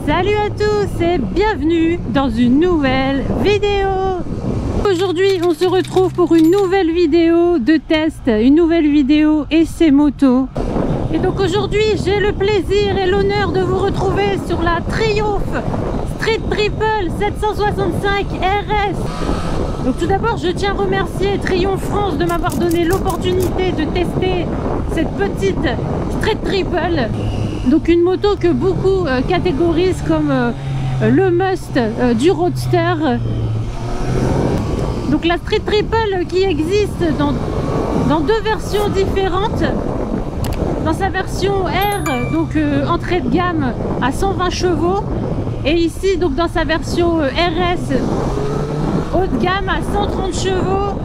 Salut à tous et bienvenue dans une nouvelle vidéo. Aujourd'hui on se retrouve pour une nouvelle vidéo de test, une nouvelle vidéo essai moto. Et donc aujourd'hui j'ai le plaisir et l'honneur de vous retrouver sur la Triumph Street Triple 765 RS. Donc tout d'abord je tiens à remercier Triumph France de m'avoir donné l'opportunité de tester cette petite Street Triple. Donc une moto que beaucoup catégorisent comme le must du roadster. Donc la Street Triple qui existe dans deux versions différentes. Dans sa version R, donc entrée de gamme à 120 chevaux. Et ici donc dans sa version RS haut de gamme à 130 chevaux.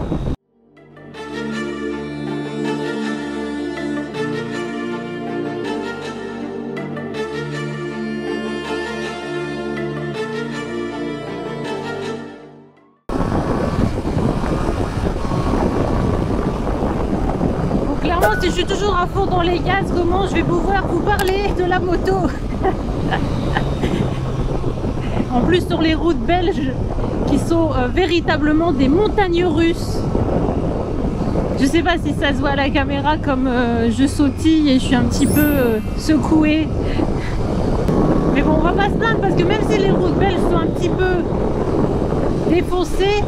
Si je suis toujours à fond dans les gaz, comment je vais pouvoir vous parler de la moto? En plus sur les routes belges qui sont véritablement des montagnes russes. Je sais pas si ça se voit à la caméra comme je sautille et je suis un petit peu secouée. Mais bon, on va pas se plaindre parce que même si les routes belges sont un petit peu défoncées,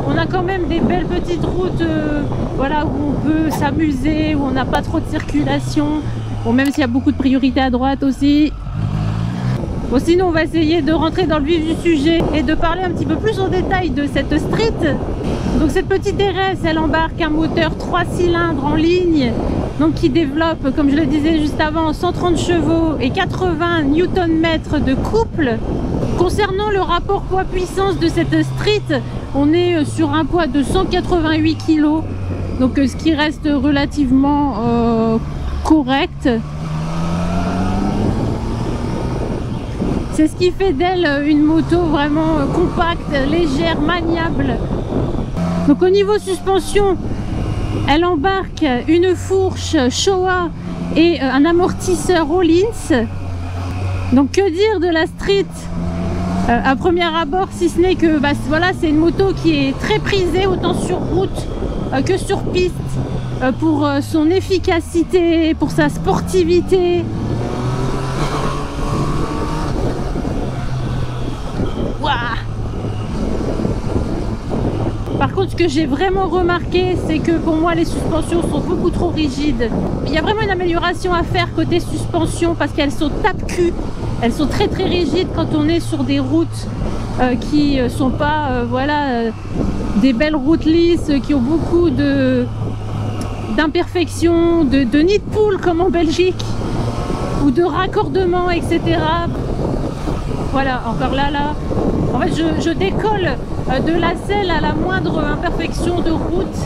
on a quand même des belles petites routes voilà, où on peut s'amuser, où on n'a pas trop de circulation. Bon, même s'il y a beaucoup de priorités à droite aussi. Bon, sinon on va essayer de rentrer dans le vif du sujet et de parler un petit peu plus en détail de cette street. Donc cette petite RS, elle embarque un moteur 3 cylindres en ligne, donc qui développe, comme je le disais juste avant, 130 chevaux et 80 Nm de couple. Concernant le rapport poids-puissance de cette street, on est sur un poids de 188 kg, donc ce qui reste relativement correct. C'est ce qui fait d'elle une moto vraiment compacte, légère, maniable. Donc au niveau suspension, elle embarque une fourche Showa et un amortisseur Rollins. Donc que dire de la street à premier abord, si ce n'est que voilà, c'est une moto qui est très prisée autant sur route que sur piste pour son efficacité, pour sa sportivité. Ouah. Par contre, ce que j'ai vraiment remarqué, c'est que pour moi les suspensions sont beaucoup trop rigides. Il y a vraiment une amélioration à faire côté suspension parce qu'elles sont tape-cul. Elles sont très rigides quand on est sur des routes qui sont pas voilà, des belles routes lisses, qui ont beaucoup d'imperfections, de nid de poule comme en Belgique, ou de raccordement, etc. Voilà, encore là. En fait, je décolle de la selle à la moindre imperfection de route.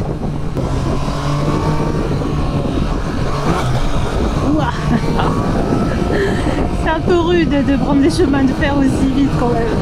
C'est un peu rude de prendre des chemins de fer aussi vite quand même.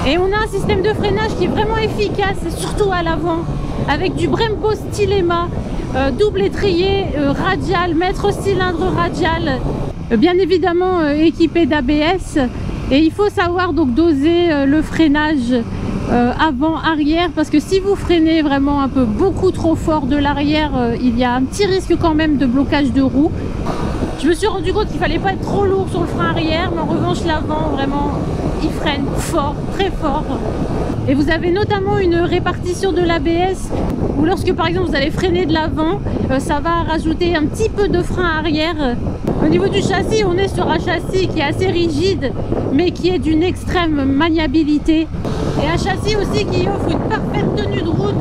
Et on a un système de freinage qui est vraiment efficace, surtout à l'avant, avec du Brembo Stylema, double étrier radial, maître cylindre radial, bien évidemment équipé d'ABS. Et il faut savoir donc doser le freinage avant-arrière, parce que si vous freinez vraiment un peu beaucoup trop fort de l'arrière, il y a un petit risque quand même de blocage de roue. Je me suis rendu compte qu'il fallait pas être trop lourd sur le frein arrière, mais en revanche l'avant vraiment il freine fort, très fort. Et vous avez notamment une répartition de l'ABS où lorsque par exemple vous allez freiner de l'avant, ça va rajouter un petit peu de frein arrière. Au niveau du châssis, on est sur un châssis qui est assez rigide mais qui est d'une extrême maniabilité. Et un châssis aussi qui offre une parfaite tenue de route.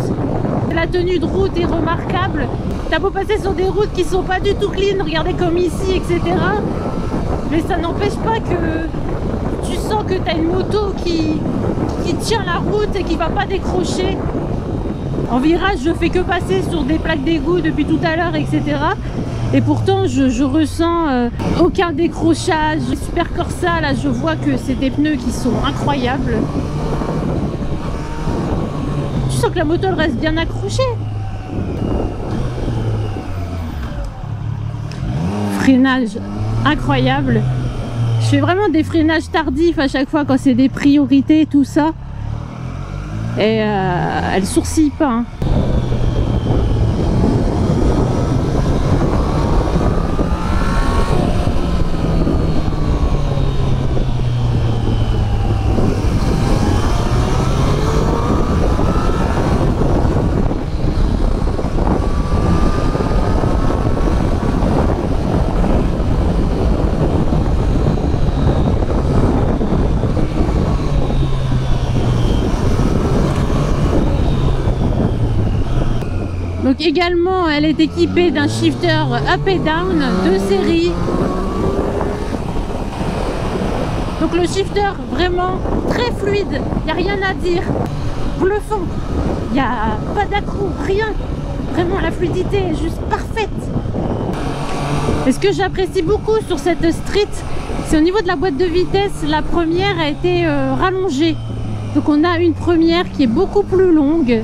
la tenue de route est remarquable. T'as beau passer sur des routes qui sont pas du tout clean, regardez comme ici, etc. Mais ça n'empêche pas que tu sens que t'as une moto qui tient la route et qui va pas décrocher. En virage, je fais que passer sur des plaques d'égout depuis tout à l'heure, etc. Et pourtant, je ressens aucun décrochage. Super Corsa, là, je vois que c'est des pneus qui sont incroyables. Tu sens que la moto elle reste bien accrochée. Freinage incroyable. Je fais vraiment des freinages tardifs à chaque fois quand c'est des priorités, tout ça. Et elle sourcille pas. Hein. Donc également, elle est équipée d'un shifter up et down de série. Donc le shifter vraiment très fluide, il n'y a rien à dire. Bluffant, il n'y a pas d'accroc, rien. Vraiment la fluidité est juste parfaite. Et ce que j'apprécie beaucoup sur cette street, c'est au niveau de la boîte de vitesse, la première a été rallongée. Donc on a une première qui est beaucoup plus longue.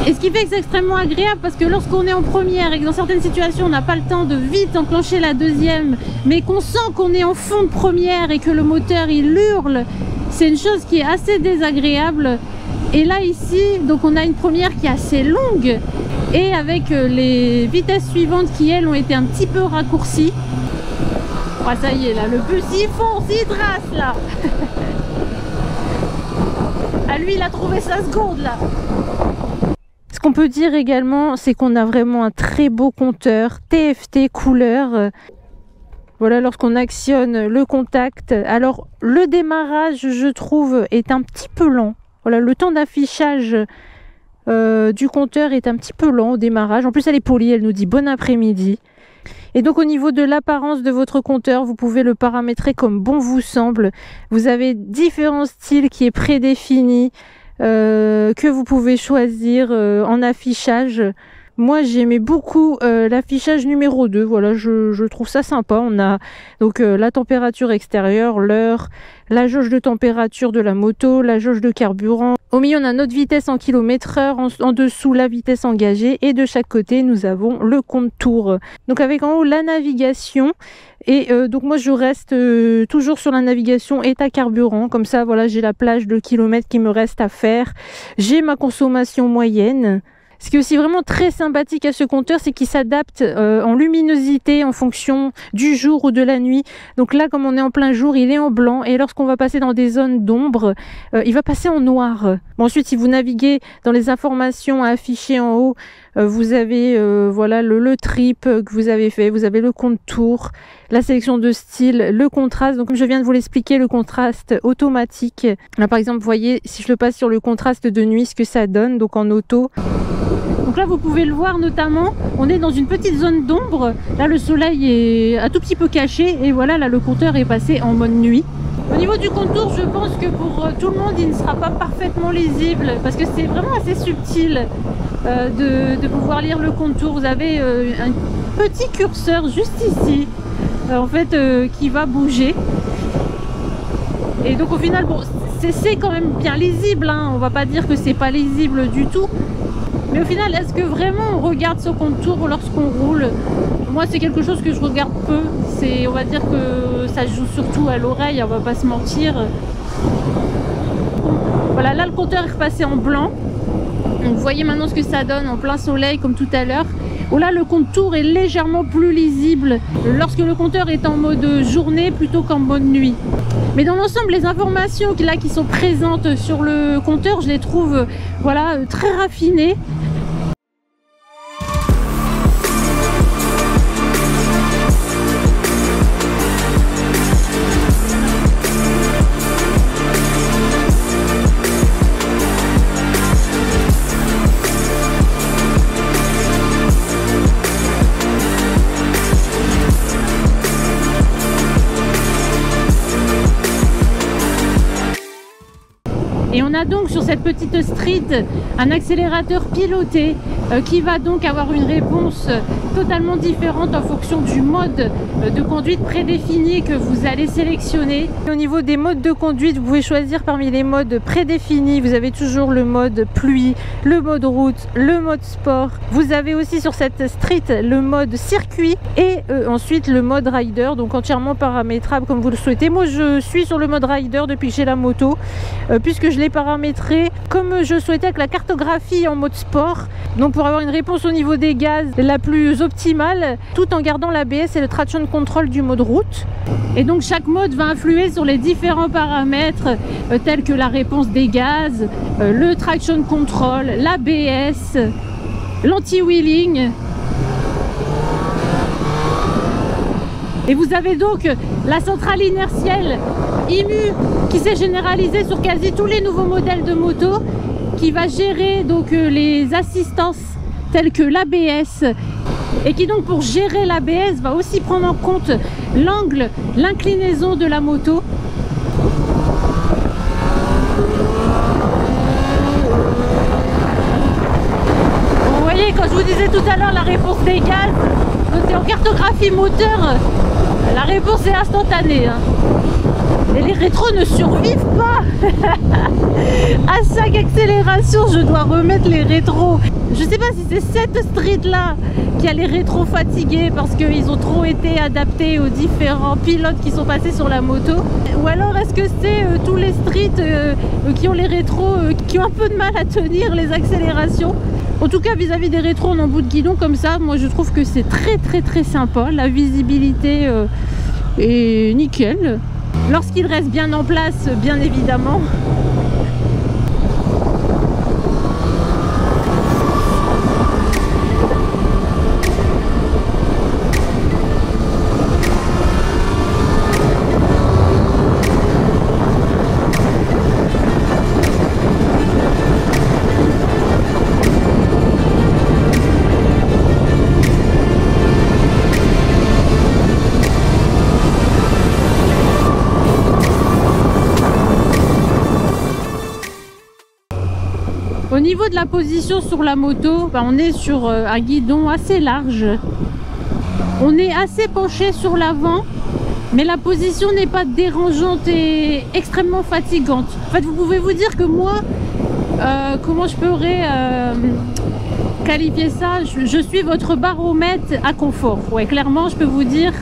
Et ce qui fait que c'est extrêmement agréable parce que lorsqu'on est en première et que dans certaines situations on n'a pas le temps de vite enclencher la deuxième, mais qu'on sent qu'on est en fond de première et que le moteur il hurle, c'est une chose qui est assez désagréable. Et là ici, donc on a une première qui est assez longue et avec les vitesses suivantes qui elles ont été un petit peu raccourcies. Ah, ça y est là, le bus il fonce, il trace là. Ah lui il a trouvé sa seconde là. Ce qu'on peut dire également, c'est qu'on a vraiment un très beau compteur TFT couleur. Voilà, lorsqu'on actionne le contact. Alors, le démarrage, je trouve, est un petit peu lent. Voilà, le temps d'affichage du compteur est un petit peu lent au démarrage. En plus, elle est polie, elle nous dit bon après-midi. Et donc, au niveau de l'apparence de votre compteur, vous pouvez le paramétrer comme bon vous semble. Vous avez différents styles qui est prédéfini. Que vous pouvez choisir en affichage. Moi j'aimais beaucoup l'affichage numéro 2, voilà, je trouve ça sympa. On a donc la température extérieure, l'heure, la jauge de température de la moto, la jauge de carburant. Au milieu on a notre vitesse en km/h, en dessous la vitesse engagée et de chaque côté nous avons le compte tour. Donc avec en haut la navigation et donc moi je reste toujours sur la navigation état carburant, comme ça voilà j'ai la plage de kilomètres qui me reste à faire, j'ai ma consommation moyenne. Ce qui est aussi vraiment très sympathique à ce compteur, c'est qu'il s'adapte en luminosité en fonction du jour ou de la nuit. Donc là, comme on est en plein jour, il est en blanc. Et lorsqu'on va passer dans des zones d'ombre, il va passer en noir. Bon, ensuite, si vous naviguez dans les informations à afficher en haut, vous avez voilà le trip que vous avez fait. Vous avez le compte tour, la sélection de style, le contraste. Donc comme je viens de vous l'expliquer, le contraste automatique. Là, par exemple, vous voyez, si je le passe sur le contraste de nuit, ce que ça donne, donc en auto. Donc là vous pouvez le voir notamment, on est dans une petite zone d'ombre, là le soleil est un tout petit peu caché et voilà là le compteur est passé en mode nuit. Au niveau du contour, je pense que pour tout le monde il ne sera pas parfaitement lisible parce que c'est vraiment assez subtil de pouvoir lire le contour. Vous avez un petit curseur juste ici en fait qui va bouger et donc au final bon c'est quand même bien lisible, hein. On va pas dire que c'est pas lisible du tout. Mais au final, est-ce que vraiment on regarde ce contour lorsqu'on roule? Moi, c'est quelque chose que je regarde peu. On va dire que ça joue surtout à l'oreille, on va pas se mentir. Voilà, là le compteur est repassé en blanc. Donc vous voyez maintenant ce que ça donne en plein soleil comme tout à l'heure. Oh là, le contour est légèrement plus lisible lorsque le compteur est en mode journée plutôt qu'en mode nuit. Mais dans l'ensemble, les informations qui sont présentes sur le compteur, je les trouve voilà, très raffinées. Et on a donc sur cette petite street un accélérateur piloté qui va donc avoir une réponse totalement différente en fonction du mode de conduite prédéfini que vous allez sélectionner. Au niveau des modes de conduite, vous pouvez choisir parmi les modes prédéfinis. Vous avez toujours le mode pluie, le mode route, le mode sport. Vous avez aussi sur cette street le mode circuit et ensuite le mode rider, donc entièrement paramétrable comme vous le souhaitez. Moi je suis sur le mode rider depuis que j'ai la moto puisque je l'ai paramétré comme je souhaitais avec la cartographie en mode sport, donc pour avoir une réponse au niveau des gaz la plus optimale tout en gardant l'ABS et le traction control du mode route. Et donc chaque mode va influer sur les différents paramètres tels que la réponse des gaz, le traction control, l'ABS, l'anti-wheeling. Et vous avez donc la centrale inertielle IMU qui s'est généralisée sur quasi tous les nouveaux modèles de moto, qui va gérer donc les assistances telles que l'ABS et qui donc pour gérer l'ABS va aussi prendre en compte l'angle, l'inclinaison de la moto. Vous voyez, quand je vous disais tout à l'heure la réponse des gaz, quand en cartographie moteur, la réponse est instantanée. Et les rétros ne survivent pas. À chaque accélération, je dois remettre les rétros. Je sais pas si c'est cette street là qui a les rétros fatigués parce qu'ils ont trop été adaptés aux différents pilotes qui sont passés sur la moto, ou alors est-ce que c'est tous les streets qui ont les rétros qui ont un peu de mal à tenir les accélérations. En tout cas vis-à-vis des rétros en bout de guidon comme ça, moi je trouve que c'est très sympa. La visibilité est nickel lorsqu'il reste bien en place, bien évidemment. Au niveau de la position sur la moto, on est sur un guidon assez large. On est assez penché sur l'avant, mais la position n'est pas dérangeante et extrêmement fatigante. En fait, vous pouvez vous dire que moi, comment je pourrais qualifier ça, je suis votre baromètre à confort. Ouais, clairement, je peux vous dire,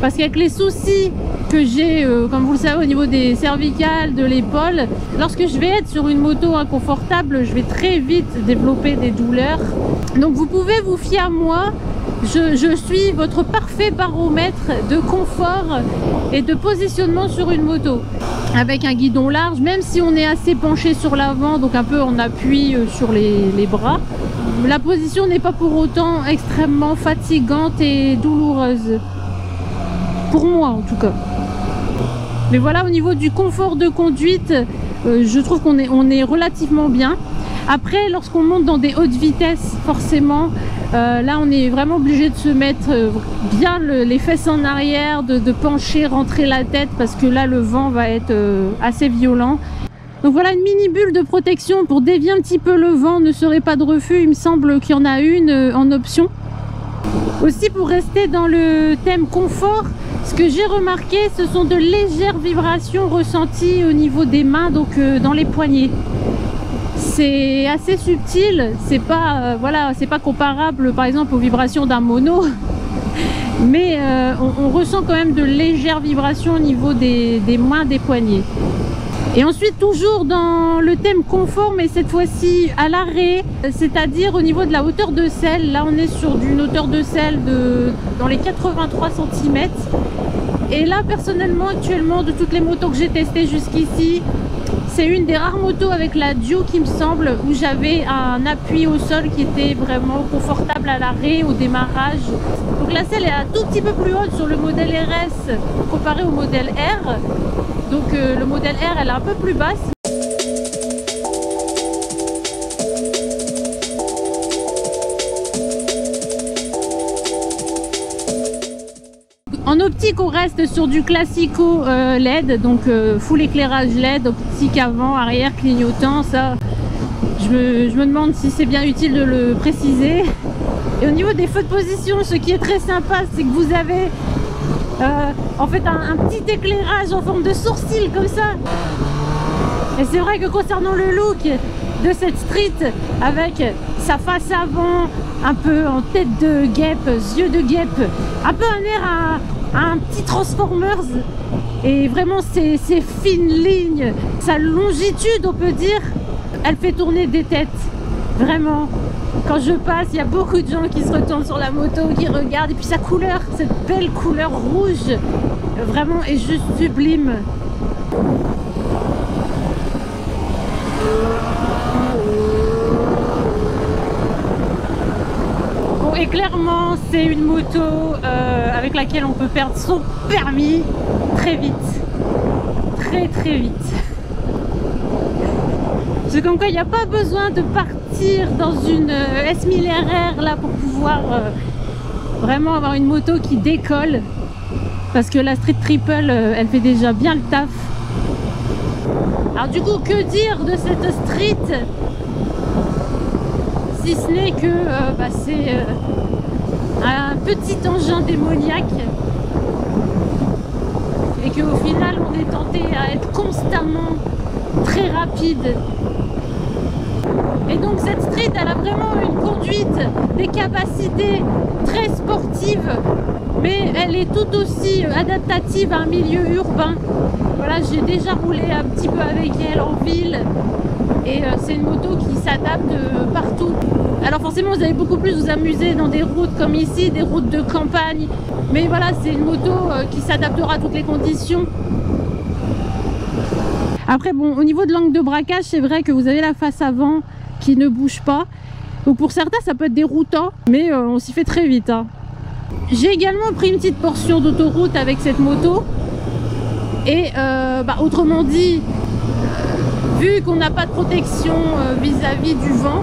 parce qu'avec les soucis que j'ai, comme vous le savez, au niveau des cervicales, de l'épaule, lorsque je vais être sur une moto inconfortable, je vais très vite développer des douleurs. Donc vous pouvez vous fier à moi, je suis votre parfait baromètre de confort et de positionnement sur une moto. Avec un guidon large, même si on est assez penché sur l'avant, donc un peu en appui sur les bras, la position n'est pas pour autant extrêmement fatigante et douloureuse. Pour moi en tout cas. Mais voilà, au niveau du confort de conduite, je trouve qu'on est relativement bien. Après, lorsqu'on monte dans des hautes vitesses, forcément, là on est vraiment obligé de se mettre bien les fesses en arrière, de pencher, rentrer la tête, parce que là le vent va être assez violent. Donc voilà, une mini bulle de protection pour dévier un petit peu le vent ne serait pas de refus. Il me semble qu'il y en a une en option. Aussi, pour rester dans le thème confort, ce que j'ai remarqué, ce sont de légères vibrations ressenties au niveau des mains, donc dans les poignets. C'est assez subtil, c'est pas voilà, c'est pas comparable par exemple aux vibrations d'un mono, mais on ressent quand même de légères vibrations au niveau des mains, des poignets. Et ensuite, toujours dans le thème confort, mais cette fois-ci à l'arrêt, c'est-à-dire au niveau de la hauteur de selle. Là on est sur une hauteur de selle dans les 83 cm. Et là personnellement, actuellement, de toutes les motos que j'ai testées jusqu'ici, c'est une des rares motos avec la Duo qui me semble, où j'avais un appui au sol qui était vraiment confortable à l'arrêt, au démarrage. Donc la selle est un tout petit peu plus haute sur le modèle RS comparé au modèle R. Donc le modèle R, elle est un peu plus basse. En optique, on reste sur du classico LED, donc full éclairage LED, optique avant, arrière, clignotant. Ça, je me demande si c'est bien utile de le préciser. Et au niveau des feux de position, ce qui est très sympa, c'est que vous avez en fait un petit éclairage en forme de sourcil comme ça. Et c'est vrai que concernant le look de cette street, avec sa face avant un peu en tête de guêpe, yeux de guêpe, un peu un air à un petit Transformers, et vraiment ces fines lignes, sa longitude, on peut dire, elle fait tourner des têtes, vraiment. Quand je passe, il y a beaucoup de gens qui se retournent sur la moto, qui regardent, et puis sa couleur, cette belle couleur rouge, vraiment est juste sublime. Bon, et clairement, c'est une moto avec laquelle on peut perdre son permis très vite, très vite. C'est comme quoi il n'y a pas besoin de partir dans une S1000 RR là pour pouvoir vraiment avoir une moto qui décolle, parce que la Street Triple elle fait déjà bien le taf. Alors du coup, que dire de cette street si ce n'est que c'est un petit engin démoniaque et qu'au final on est tenté à être constamment très rapide. Et donc cette street, elle a vraiment une conduite, des capacités très sportives, mais elle est tout aussi adaptative à un milieu urbain. Voilà, j'ai déjà roulé un petit peu avec elle en ville, et c'est une moto qui s'adapte partout. Alors forcément, vous allez beaucoup plus vous amuser dans des routes comme ici, des routes de campagne, mais voilà, c'est une moto qui s'adaptera à toutes les conditions. Après, bon, au niveau de l'angle de braquage, c'est vrai que vous avez la face avant qui ne bouge pas. Donc pour certains, ça peut être déroutant, mais on s'y fait très vite, hein. J'ai également pris une petite portion d'autoroute avec cette moto. Et autrement dit, vu qu'on n'a pas de protection vis-à-vis du vent,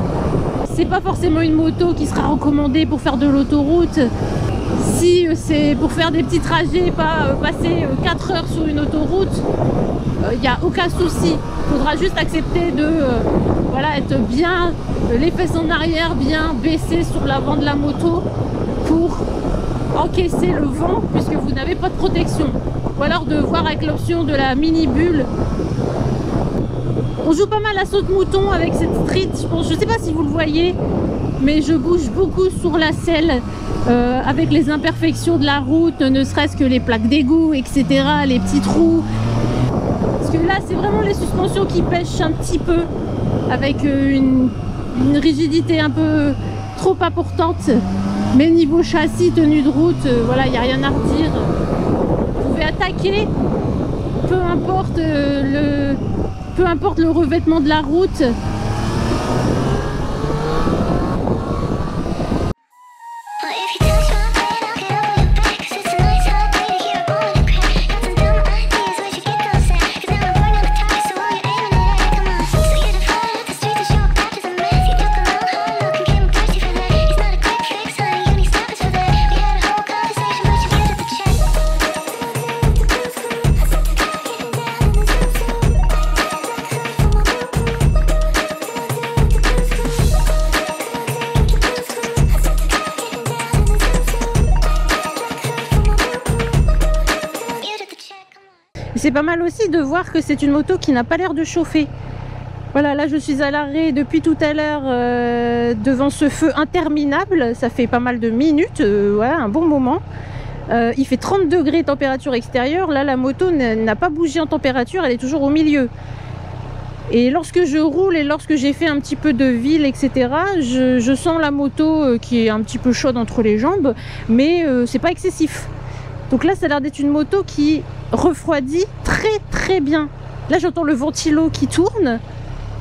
c'est pas forcément une moto qui sera recommandée pour faire de l'autoroute. Si c'est pour faire des petits trajets, pas passer 4 heures sur une autoroute, il n'y a aucun souci. Il faudra juste accepter de être bien, les fesses en arrière bien baissées sur l'avant de la moto pour encaisser le vent, puisque vous n'avez pas de protection. Ou alors de voir avec l'option de la mini bulle. On joue pas mal à saute-mouton avec cette street. Je sais pas si vous le voyez, mais je bouge beaucoup sur la selle avec les imperfections de la route, ne serait-ce que les plaques d'égout, etc., les petits trous. Parce que là, c'est vraiment les suspensions qui pêchent un petit peu, avec une rigidité un peu trop importante. Mais niveau châssis, tenue de route, voilà, il n'y a rien à redire. Vous pouvez attaquer, peu importe le revêtement de la route. C'est pas mal aussi de voir que c'est une moto qui n'a pas l'air de chauffer. Voilà, là je suis à l'arrêt depuis tout à l'heure devant ce feu interminable. Ça fait pas mal de minutes, voilà, un bon moment. Il fait 30 degrés température extérieure. Là la moto n'a pas bougé en température, elle est toujours au milieu. Et lorsque je roule et lorsque j'ai fait un petit peu de ville, etc., je sens la moto qui est un petit peu chaude entre les jambes, mais c'est pas excessif. Donc là, ça a l'air d'être une moto qui refroidit très bien. Là, j'entends le ventilo qui tourne.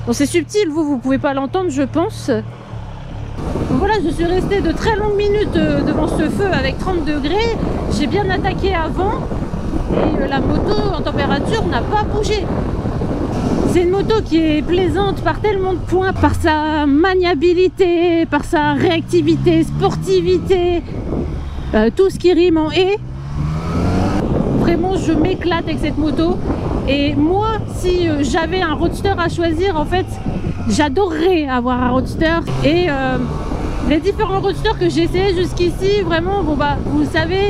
Bon, c'est subtil, vous pouvez pas l'entendre, je pense. Donc voilà, je suis restée de très longues minutes devant ce feu avec 30 degrés. J'ai bien attaqué avant et la moto en température n'a pas bougé. C'est une moto qui est plaisante par tellement de points, par sa maniabilité, par sa réactivité, sportivité, tout ce qui rime en « et ». vraiment je m'éclate avec cette moto. Et moi, si j'avais un roadster à choisir, en fait, j'adorerais avoir un roadster. Et les différents roadsters que j'ai essayé jusqu'ici, vraiment, bon bah, vous savez,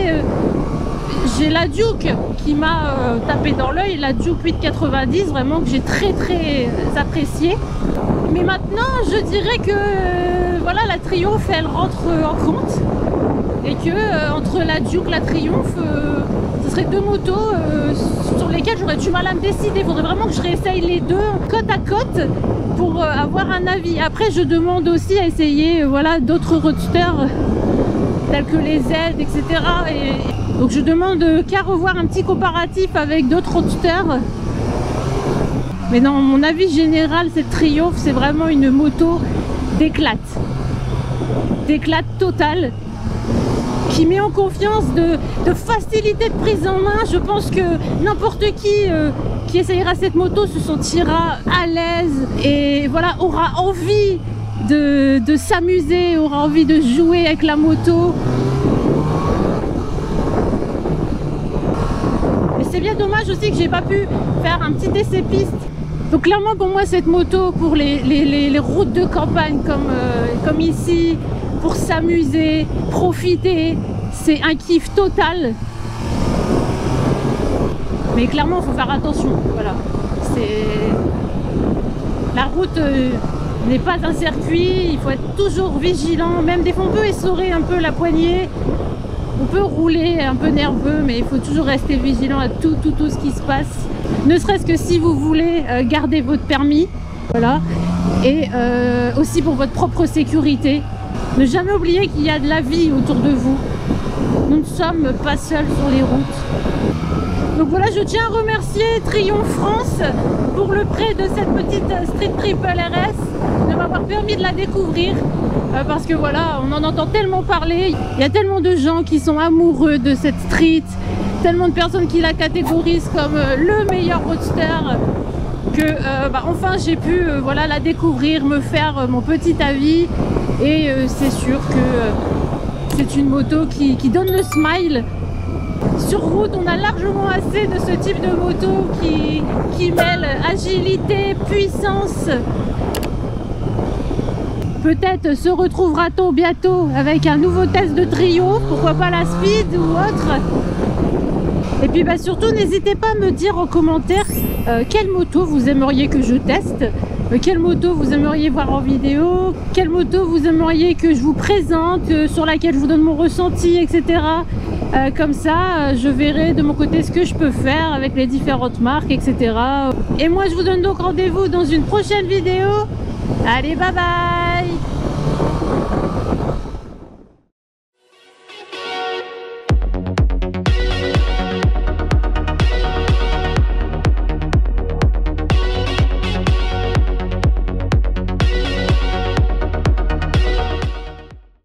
j'ai la Duke qui m'a tapé dans l'œil, la Duke 890, vraiment que j'ai très appréciée. Mais maintenant, je dirais que voilà, la Triumph, elle rentre en compte. Et que entre la Duke, la Triumph, ce serait deux motos sur lesquelles j'aurais du mal à me décider. Il faudrait vraiment que je réessaye les deux côte à côte pour avoir un avis. Après, je demande aussi à essayer voilà, d'autres roadsters tels que les Z, etc. Et donc je demande qu'à revoir un petit comparatif avec d'autres roadsters. Mais dans mon avis général, cette Triumph, c'est vraiment une moto d'éclate. D'éclate totale. Qui met en confiance, de facilité de prise en main. Je pense que n'importe qui essayera cette moto se sentira à l'aise et voilà, aura envie de s'amuser, aura envie de jouer avec la moto. Et c'est bien dommage aussi que j'ai pas pu faire un petit essai piste. Donc clairement pour moi cette moto pour les routes de campagne comme ici, pour s'amuser, profiter, c'est un kiff total. Mais clairement, il faut faire attention. Voilà, la route n'est pas un circuit. Il faut être toujours vigilant. Même des fois, on peut essorer un peu la poignée. On peut rouler un peu nerveux, mais il faut toujours rester vigilant à tout ce qui se passe. Ne serait-ce que si vous voulez garder votre permis. Voilà. Et aussi pour votre propre sécurité. Ne jamais oublier qu'il y a de la vie autour de vous. Nous ne sommes pas seuls sur les routes. Donc voilà, je tiens à remercier Triumph France pour le prêt de cette petite Street Triple RS, de m'avoir permis de la découvrir. Parce que voilà, on en entend tellement parler. Il y a tellement de gens qui sont amoureux de cette street, tellement de personnes qui la catégorisent comme le meilleur roadster. Que enfin j'ai pu voilà, la découvrir, me faire mon petit avis et c'est sûr que c'est une moto qui donne le smile. Sur route on a largement assez de ce type de moto qui mêle agilité, puissance. Peut-être se retrouvera-t-on bientôt avec un nouveau test de Trio, pourquoi pas la Speed ou autre. Et puis surtout n'hésitez pas à me dire en commentaire quelle moto vous aimeriez que je teste, quelle moto vous aimeriez voir en vidéo, quelle moto vous aimeriez que je vous présente, sur laquelle je vous donne mon ressenti, etc. Comme ça, je verrai de mon côté ce que je peux faire avec les différentes marques, etc. Et moi, je vous donne donc rendez-vous dans une prochaine vidéo. Allez, bye bye!